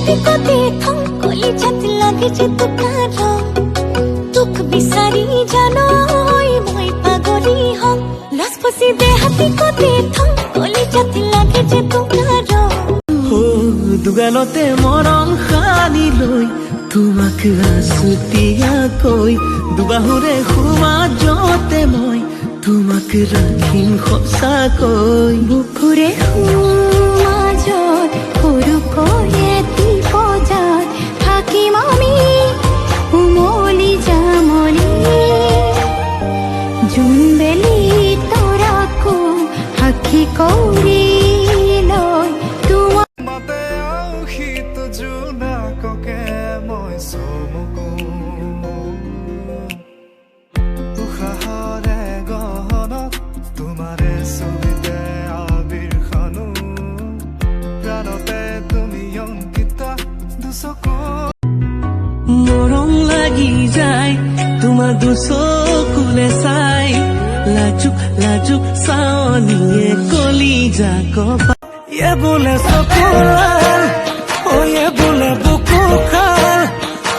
हातीको देखौँ कलिजात लागेछ तुकारो दुख बिसारी जानो মই पागली हौ लाजपछि दे हातीको देखौँ कलिजात लागेछ तुकारो দুগালতে মৰম খানি লৈ তোমাক আছুতীয়াকৈ দুবাহুৰে সমাজতে মই তোমাক ৰাখিম সঁচাকৈ বুকুৰে সমাজত সৰুকৈ এটি বজাত থাকিম আমি উমলি জামলি জোনবেলি তৰাকো সাক্ষী কৰি মৰম লাগি যায় তোমাৰ দুচকুলে চাই লাজুক লাজুক চাৱনিয়ে কলিজা কপা এ বোলে চকুলাল ঐ এ বোলে বুকু খাল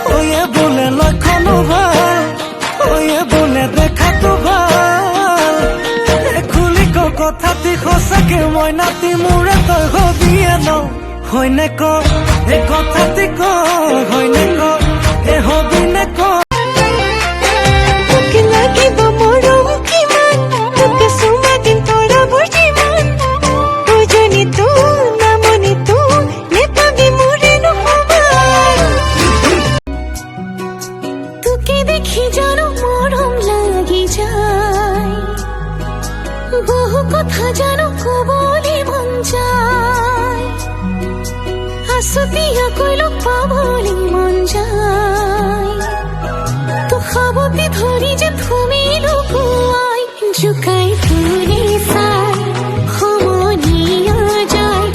ঐ এ বোলে লক্ষণ ভাল ঐ এ বোলে দেখাটো ভাল খুলি ক কথাটি সঁচাকে মই নাতি মোৰে তই হবিয়ে ন হয়নে ক এ কথাটি ক হয়নে ক এ হবিনে ক তোকে লাগিব মৰম কিমান তোকে চুমা দিম তৰাবোৰ যিমান বুজনি তো নামনি তো নেপাবি মোৰে নহবাৰ তোকে দেখি জানো মৰম লাগি যায় বহু কথা জানো কবলৈ মন যায় আছুতীয়াকৈ লগ পাবলৈ মন যায় তো খাবতে ধৰি যে তুমি লুকুৱাই জুকাই তুলি চাই সমনীয়া যায়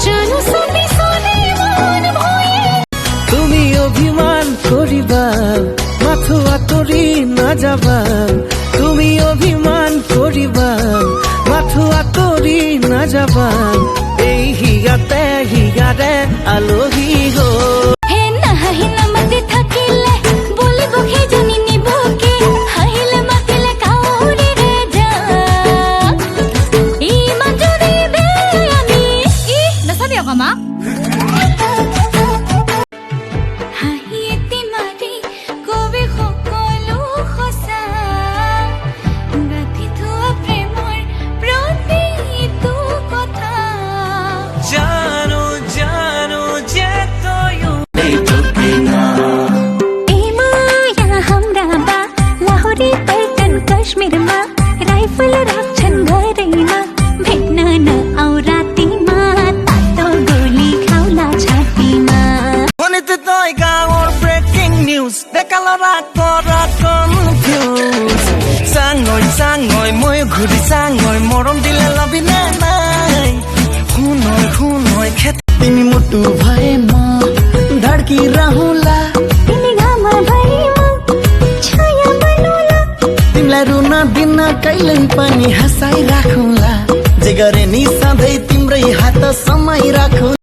জানো চবি চলে মন ভয়ে তুমি অভিমান কৰিবা মাথো আঁতৰি নাযাবা তুমি অভিমান কৰিবা মাথো আঁতৰি নাযাবা এই হিগাতে আলহী গ'ল হে নাহাহি নামাতে থাকিলে বলিব সেইজনী নিবকে হাঁহিলে মাতিলে কাউৰীৰে যা ইমান যদি বেয়ামি নাচাবি আকৌ মা হাঁহি এটি মাৰি কবি সকলো সঁচা গাঁঠি থোৱা প্ৰেমৰ প্ৰতিটো কথা জানো জানো যে তয়ো लाहौरी पैटर्न काश्मीरमा राइफल राख्छन् घरैमा भेट्न नआउरातीमा तातो गोली खाउला छातीमा শুনিতে তই গাঁৱৰ ব্ৰেকিং নিউজ ডেকা ল'ৰা কৰা কনফিউজ চাঙৈ মই ঘূৰি চাঙৈ মৰম দিলে লবিনে নাই শুনৈ খেত तिमी मुटु भएमा धड्की रहूला तिमी घाम भएमा छाया बनुला तिमीलाई रुन दिन कहिल्यै पनि हँसाइ राखुला जे गरे नि सधैँ तिम्रै हात समाइ राखु